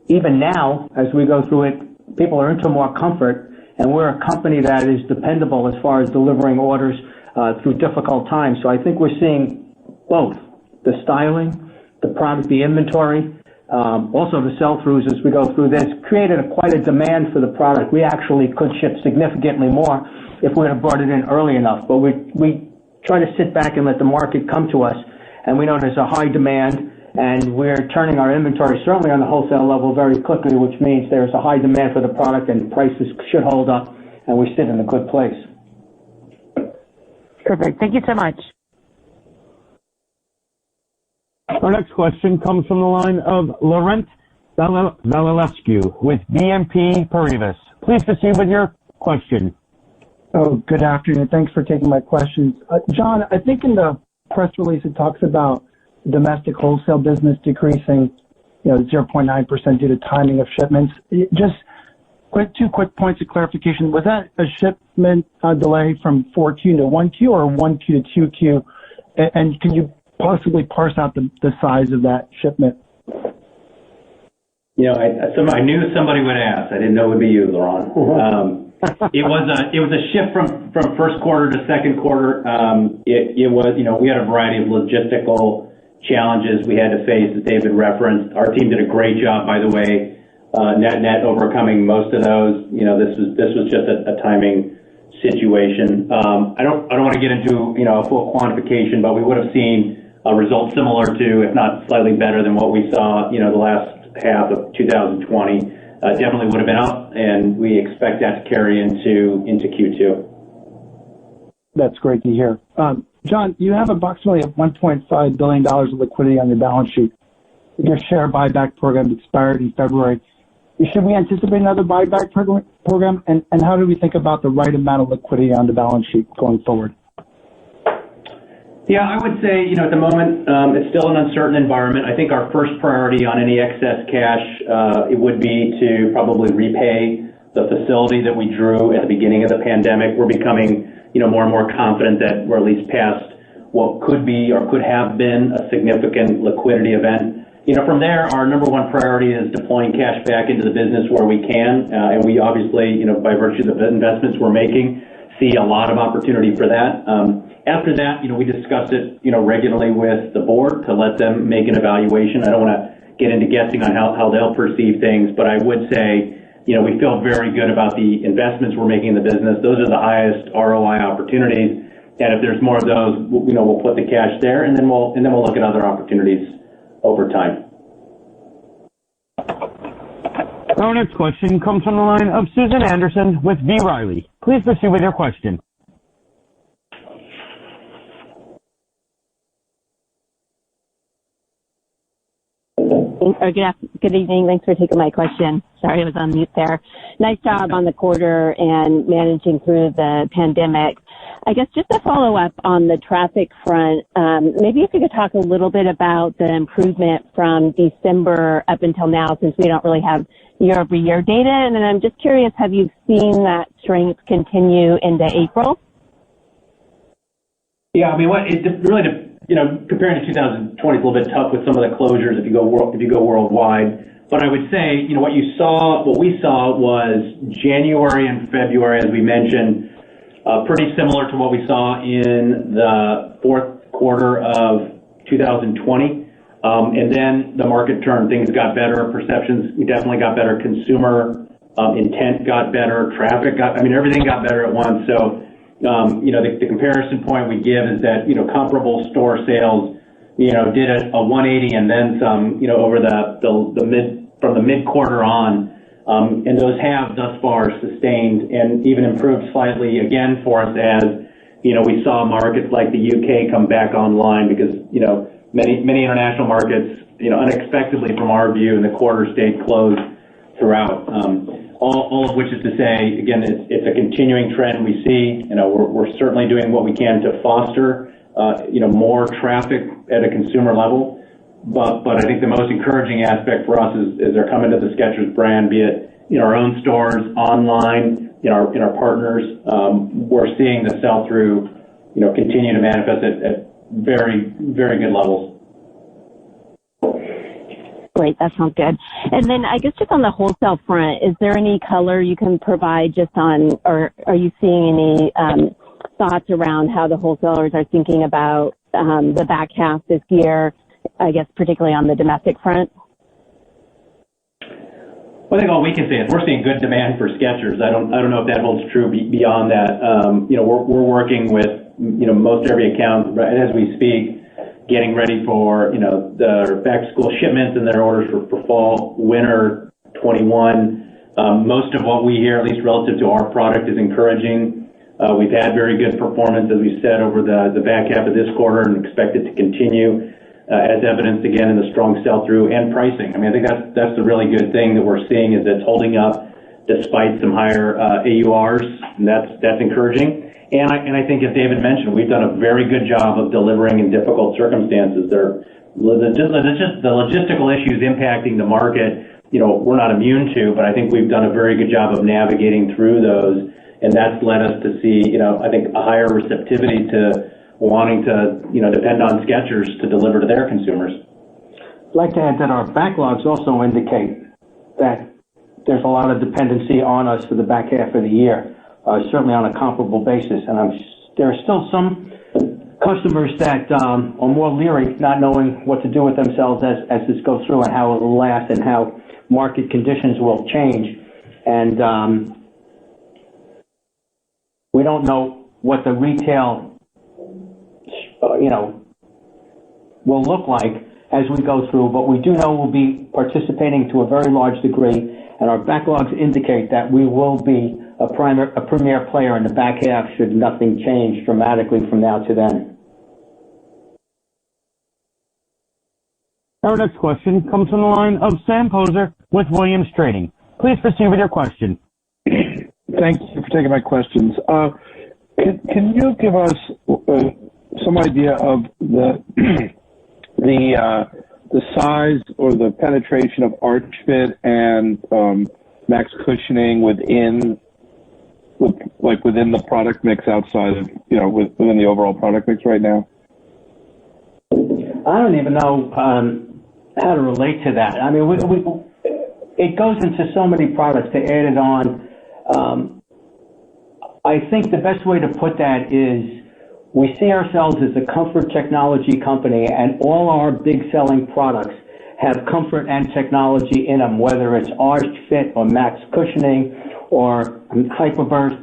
C: even now, as we go through it, people are into more comfort, and we're a company that is dependable as far as delivering orders through difficult times. So I think we're seeing both the styling, the product, the inventory, also the sell-throughs as we go through this, created quite a demand for the product. We actually could ship significantly more if we had brought it in early enough, but we try to sit back and let the market come to us, and we know there's a high demand, and we're turning our inventory certainly on the wholesale level very quickly, which means there's a high demand for the product and prices should hold up, and we sit in a good place.
I: Perfect. Thank you so much.
A: Our next question comes from the line of Laurent Vasilescu with BNP Paribas. Please proceed with your question.
J: Oh, good afternoon. Thanks for taking my questions. John, I think in the press release it talks about domestic wholesale business decreasing 0.9% due to timing of shipments. Just two quick points of clarification. Was that a shipment delay from 4Q to 1Q or 1Q to 2Q? And can you possibly parse out the size of that shipment?
D: I knew somebody would ask. I didn't know it would be you, Laurent. It was a shift from first quarter to second quarter. It was, we had a variety of logistical challenges we had to face, as David referenced. Our team did a great job, by the way, net overcoming most of those. This was just a timing situation. I don't want to get into a full quantification, but we would have seen a result similar to, if not slightly better than what we saw, the last half of 2020. Definitely would have been up, and we expect that to carry into Q2.
J: That's great to hear. John, you have approximately $1.5 billion of liquidity on your balance sheet. Your share buyback program expired in February. Should we anticipate another buyback program? And how do we think about the right amount of liquidity on the balance sheet going forward?
D: Yeah, I would say, at the moment, it's still an uncertain environment. I think our first priority on any excess cash, it would be to probably repay the facility that we drew at the beginning of the pandemic. We're becoming, more and more confident that we're at least past what could be or could have been a significant liquidity event. From there, our number one priority is deploying cash back into the business where we can. And we obviously, by virtue of the investments we're making, see a lot of opportunity for that. After that, we discuss it, regularly with the board to let them make an evaluation. I don't want to get into guessing on how they'll perceive things, but I would say, we feel very good about the investments we're making in the business. Those are the highest ROI opportunities. And if there's more of those, we'll put the cash there, and then we'll look at other opportunities over time.
A: Our next question comes from the line of Susan Anderson with B. Riley. Please proceed with your question.
K: Good evening. Thanks for taking my question. Sorry, I was on mute there. Nice job on the quarter and managing through the pandemic. I guess just to follow up on the traffic front, maybe if you could talk a little bit about the improvement from December up until now, since we don't really have year-over-year data. And then I'm just curious, have you seen that strength continue into April?
D: Yeah, I mean, comparing to 2020 is a little bit tough with some of the closures if you go worldwide. But I would say, what we saw was January and February, as we mentioned, pretty similar to what we saw in the fourth quarter of 2020. And then the market turned, things got better, perceptions definitely got better, consumer intent got better, everything got better at once. So, the comparison point we give is that, comparable store sales, did a 180 and then some, over from the mid-quarter on. And those have thus far sustained and even improved slightly again for us as, we saw markets like the UK come back online because, many international markets, unexpectedly from our view in the quarter stayed closed throughout. All of which is to say, again, it's a continuing trend we see. We're certainly doing what we can to foster, more traffic at a consumer level. But I think the most encouraging aspect for us is they're coming to the Skechers brand, be it our own stores, online, in our partners. We're seeing the sell-through, continue to manifest at very, very good levels.
K: Great, that sounds good. And then I guess just on the wholesale front, is there any color you can provide just on, or are you seeing any thoughts around how the wholesalers are thinking about the back half this year, I guess particularly on the domestic front?
D: Well, I think all we can say is we're seeing good demand for Skechers. I don't know if that holds true beyond that. We're working with, most every account right as we speak, getting ready for, the back-to-school shipments and their orders for fall, winter 21. Most of what we hear, at least relative to our product, is encouraging. We've had very good performance, as we said, over the back half of this quarter and expect it to continue, as evidenced again in the strong sell-through and pricing. I mean, I think that's the really good thing that we're seeing is it's holding up despite some higher AURs, and that's encouraging. And I think, as David mentioned, we've done a very good job of delivering in difficult circumstances. The logistical issues impacting the market, we're not immune to, but I think we've done a very good job of navigating through those, and that's led us to see, I think, a higher receptivity to wanting to, depend on Skechers to deliver to their consumers.
C: I'd like to add that our backlogs also indicate that there's a lot of dependency on us for the back half of the year. Certainly on a comparable basis. And there are still some customers that are more leery, not knowing what to do with themselves as this goes through and how it will last and how market conditions will change. And we don't know what the retail, will look like as we go through, but we do know we'll be participating to a very large degree, and our backlogs indicate that we will be a premier player in the back half should nothing change dramatically from now to then.
A: Our next question comes from the line of Sam Poser with Williams Trading. Please proceed with your question.
L: Thank you for taking my questions. Can you give us some idea of the size or the penetration of arch fit and max cushioning within the product mix outside of, within the overall product mix right now?
C: I don't even know how to relate to that. I mean, it goes into so many products to add it on. I think the best way to put that is we see ourselves as a comfort technology company, and all our big selling products have comfort and technology in them, whether it's arch fit or max cushioning or hyperburst.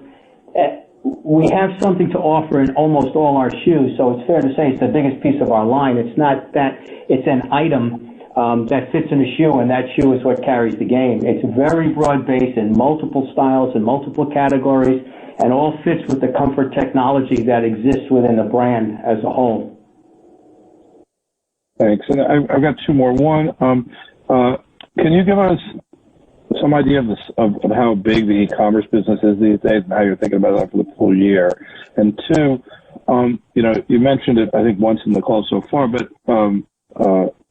C: We have something to offer in almost all our shoes, so it's fair to say it's the biggest piece of our line. It's not that it's an item that fits in a shoe, and that shoe is what carries the game. It's very broad-based in multiple styles and multiple categories, and all fits with the comfort technology that exists within the brand as a whole.
L: Thanks. And I've got two more. One, Can you give us some idea of how big the e-commerce business is these days and how you're thinking about that for the full year? And two, you mentioned it, I think, once in the call so far, but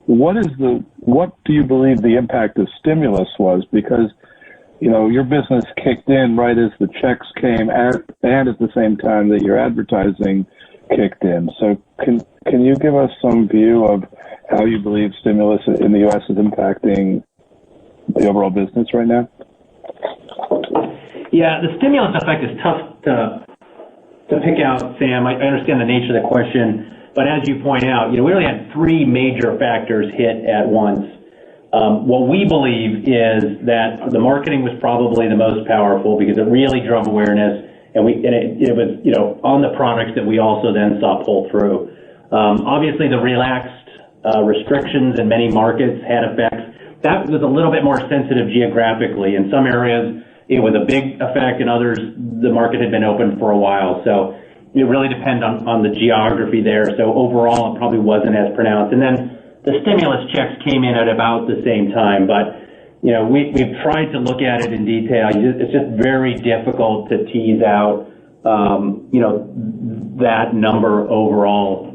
L: what do you believe the impact of stimulus was? Because, your business kicked in right as the checks came and at the same time that your advertising kicked in. So can you give us some view of how you believe stimulus in the U.S. is impacting the overall business right now?
D: Yeah, the stimulus effect is tough to pick out, Sam. I understand the nature of the question, but as you point out, we really had three major factors hit at once. What we believe is that the marketing was probably the most powerful because it really drove awareness, and it was on the products that we also then saw pull through. Obviously, the relaxed restrictions in many markets had effects. That was a little bit more sensitive geographically. In some areas, it was a big effect. In others, the market had been open for a while. So it really depends on the geography there. So overall, it probably wasn't as pronounced. And then the stimulus checks came in at about the same time. But, we've tried to look at it in detail. It's just very difficult to tease out, that number overall.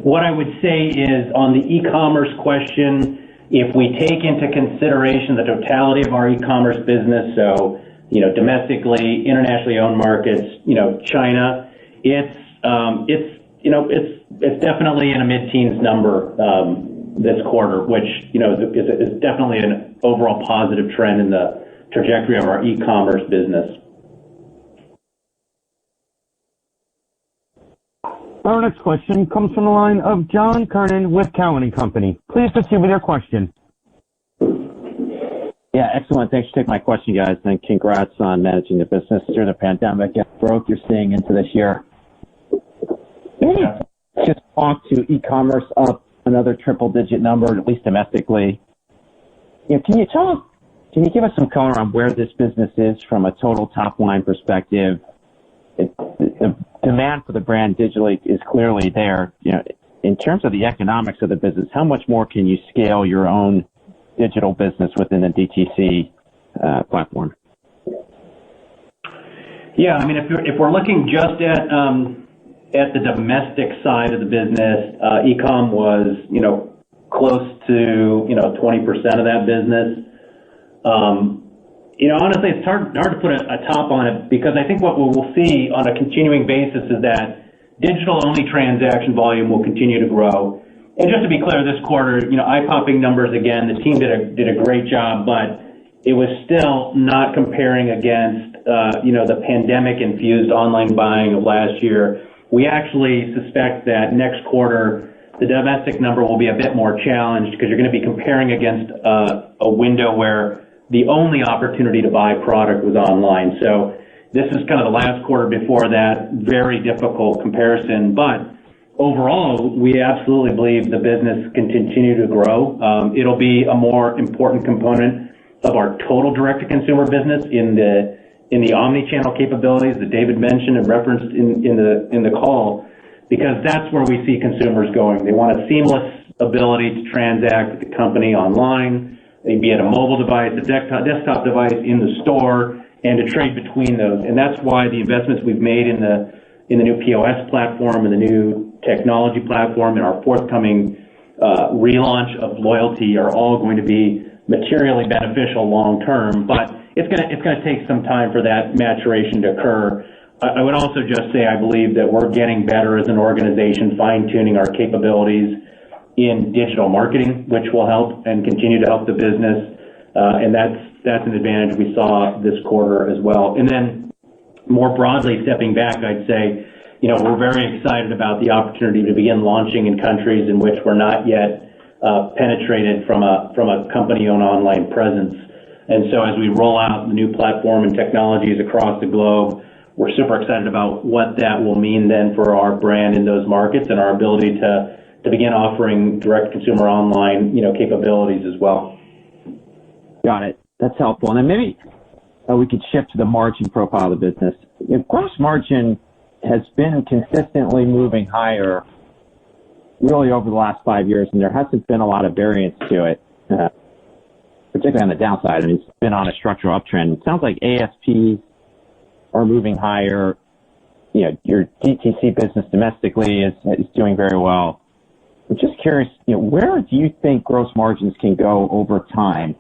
D: What I would say is on the e-commerce question, if we take into consideration the totality of our e-commerce business, so, domestically, internationally owned markets, China, it's definitely in a mid-teens number, this quarter, which, is definitely an overall positive trend in the trajectory of our e-commerce business.
A: Our next question comes from the line of John Kernan with Cowen and Company. Please proceed with your question.
M: Yeah, excellent. Thanks for taking my question, guys, and congrats on managing the business during the pandemic and growth you're seeing into this year. Maybe just talk to e-commerce up another triple-digit number, at least domestically. Can you give us some color on where this business is from a total top-line perspective? The demand for the brand digitally is clearly there. In terms of the economics of the business, how much more can you scale your own digital business within the DTC platform?
D: Yeah, I mean, if we're looking just at the domestic side of the business, e-com was close to 20% of that business. Honestly, it's hard to put a top on it because I think what we'll see on a continuing basis is that digital-only transaction volume will continue to grow. And just to be clear, this quarter, eye-popping numbers again. The team did a great job, but it was still not comparing against the pandemic-infused online buying of last year. We actually suspect that next quarter the domestic number will be a bit more challenged because you're going to be comparing against a window where the only opportunity to buy product was online. So this is kind of the last quarter before that very difficult comparison. But overall, we absolutely believe the business can continue to grow. It'll be a more important component of our total direct-to-consumer business in the omni-channel capabilities that David mentioned and referenced in the call, because that's where we see consumers going. They want a seamless ability to transact with the company online, be it a mobile device, a desktop device, in the store, and to trade between those. And that's why the investments we've made in the new POS platform and the new technology platform and our forthcoming relaunch of loyalty are all going to be materially beneficial long term. But it's gonna take some time for that maturation to occur. I would also just say I believe that we're getting better as an organization, fine-tuning our capabilities in digital marketing, which will help and continue to help the business. And that's an advantage we saw this quarter as well. And then more broadly, stepping back, I'd say, we're very excited about the opportunity to begin launching in countries in which we're not yet penetrated from a company-owned online presence. And so as we roll out the new platform and technologies across the globe, we're super excited about what that will mean then for our brand in those markets and our ability to begin offering direct consumer online, capabilities as well.
M: Got it. That's helpful. And then maybe we could shift to the margin profile of the business. Gross margin has been consistently moving higher. really over the last 5 years, and there hasn't been a lot of variance to it, particularly on the downside. I mean, it's been on a structural uptrend. It sounds like ASPs are moving higher. You know, your DTC business domestically is doing very well. I'm just curious, you know, where do you think gross margins can go over time,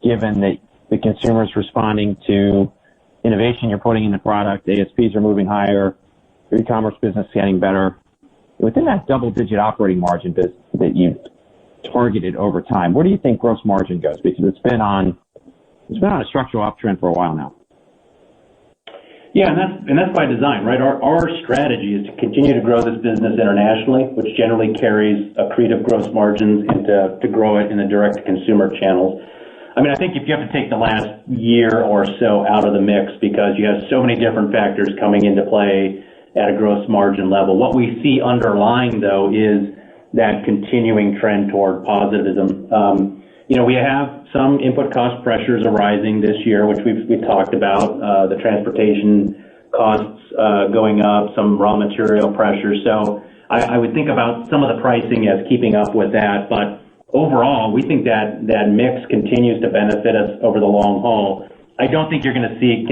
M: given that the consumer's responding to innovation you're putting in the product, ASPs are moving higher, your e-commerce business is getting better. Within that double-digit operating margin business that you've targeted over time, where do you think gross margin goes? Because it's been on a structural uptrend for a while now.
D: Yeah, and that's by design, right? Our strategy is to continue to grow this business internationally, which generally carries accretive gross margins, and to grow it in the direct-to-consumer channels. I mean, I think if you have to take the last year or so out of the mix because you have so many different factors coming into play at a gross margin level, what we see underlying, though, is that continuing trend toward positivism. You know, we have some input cost pressures arising this year, which we've talked about, the transportation costs going up, some raw material pressures. So I would think about some of the pricing as keeping up with that. But overall, we think that mix continues to benefit us over the long haul. I don't think you're going to see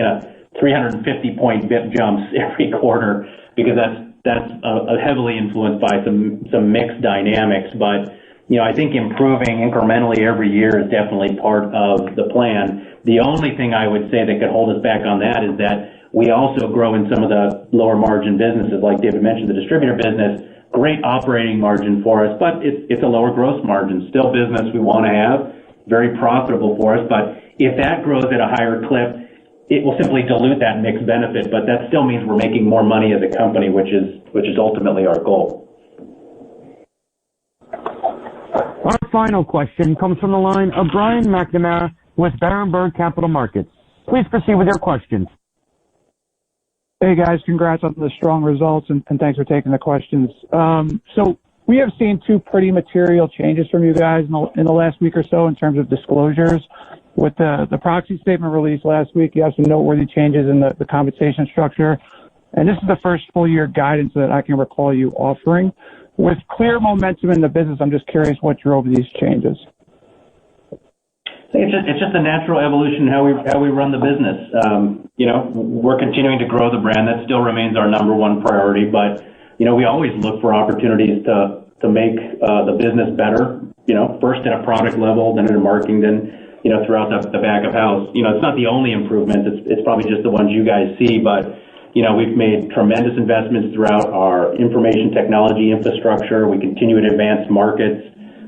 D: 350-point BIP jumps every quarter because that's heavily influenced by some mix dynamics. But you know, I think improving incrementally every year is definitely part of the plan. The only thing I would say that could hold us back on that is that we also grow in some of the lower margin businesses, like David mentioned, the distributor business, great operating margin for us, but it's a lower gross margin. Still business we want to have, very profitable for us. But if that grows at a higher clip, it will simply dilute that mix benefit. But that still means we're making more money as a company, which is ultimately our goal.
A: Our final question comes from the line of Brian McNamara with Berenberg Capital Markets. Please proceed with your questions.
N: Hey guys, congrats on the strong results and thanks for taking the questions. So we have seen two pretty material changes from you guys in the last week or so in terms of disclosures. With the proxy statement released last week, you have some noteworthy changes in the compensation structure. And this is the first full year guidance that I can recall you offering. With clear momentum in the business, I'm just curious what drove these changes.
D: I think it's just a natural evolution how we run the business. You know, we're continuing to grow the brand. That still remains our number one priority. But you know, we always look for opportunities to make the business better. You know, first at a product level, then at a marketing, then you know throughout the back of house. You know, it's not the only improvement. It's probably just the ones you guys see, but. You know, we've made tremendous investments throughout our information technology infrastructure. We continue to advance markets,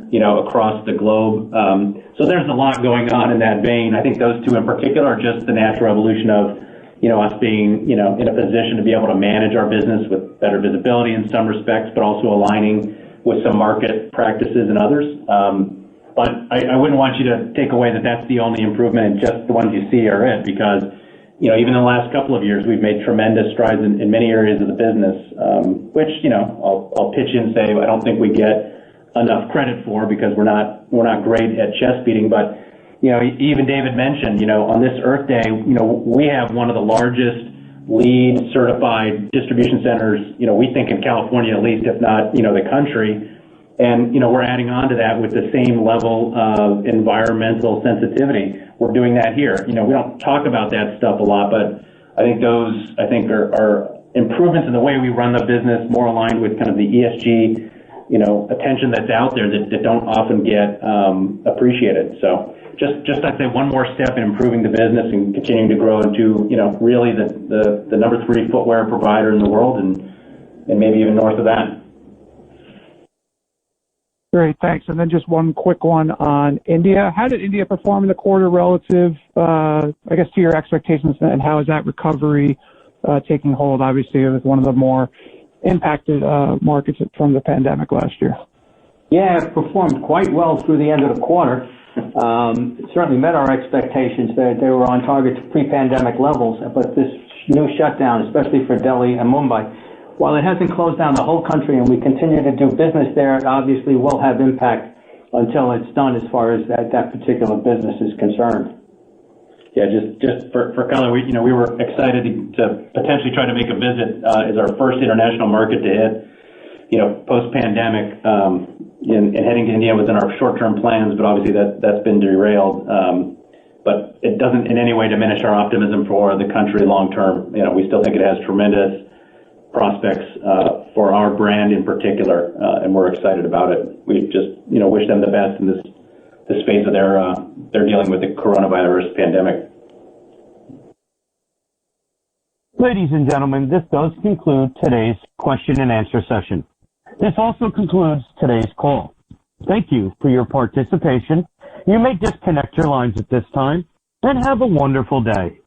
D: you know, across the globe. So there's a lot going on in that vein. I think those two in particular are just the natural evolution of, you know, us being, you know, in a position to be able to manage our business with better visibility in some respects, but also aligning with some market practices and others. But I wouldn't want you to take away that that's the only improvement and just the ones you see are it, because you know, even in the last couple of years, we've made tremendous strides in many areas of the business, which, you know, I'll pitch in and say I don't think we get enough credit for because we're not great at chest beating. But, you know, even David mentioned, you know, on this Earth Day, you know, we have one of the largest LEED certified distribution centers, you know, we think in California at least, if not, you know, the country. And, you know, we're adding on to that with the same level of environmental sensitivity. We're doing that here. You know, we don't talk about that stuff a lot, but I think those, are improvements in the way we run the business, more aligned with kind of the ESG, you know, attention that's out there that don't often get appreciated. So just I'd say one more step in improving the business and continuing to grow into, you know, really the number 3 footwear provider in the world and maybe even north of that.
N: Great, thanks. And then just one quick one on India. How did India perform in the quarter relative, I guess, to your expectations, and how is that recovery taking hold? Obviously, it was one of the more impacted markets from the pandemic last year.
C: Yeah, it performed quite well through the end of the quarter. It certainly met our expectations that they were on target to pre-pandemic levels, but this new shutdown, especially for Delhi and Mumbai, while it hasn't closed down the whole country and we continue to do business there, it obviously will have impact until it's done as far as that particular business is concerned.
D: Yeah, just for color, we were excited to potentially try to make a visit as our first international market to hit. post-pandemic, and heading to India was in our short-term plans, but obviously that's been derailed. But it doesn't in any way diminish our optimism for the country long-term. We still think it has tremendous prospects for our brand in particular, and we're excited about it. We just, wish them the best in this phase of they're dealing with the coronavirus pandemic.
A: Ladies and gentlemen, this does conclude today's question and answer session. This also concludes today's call. Thank you for your participation. You may disconnect your lines at this time, and have a wonderful day.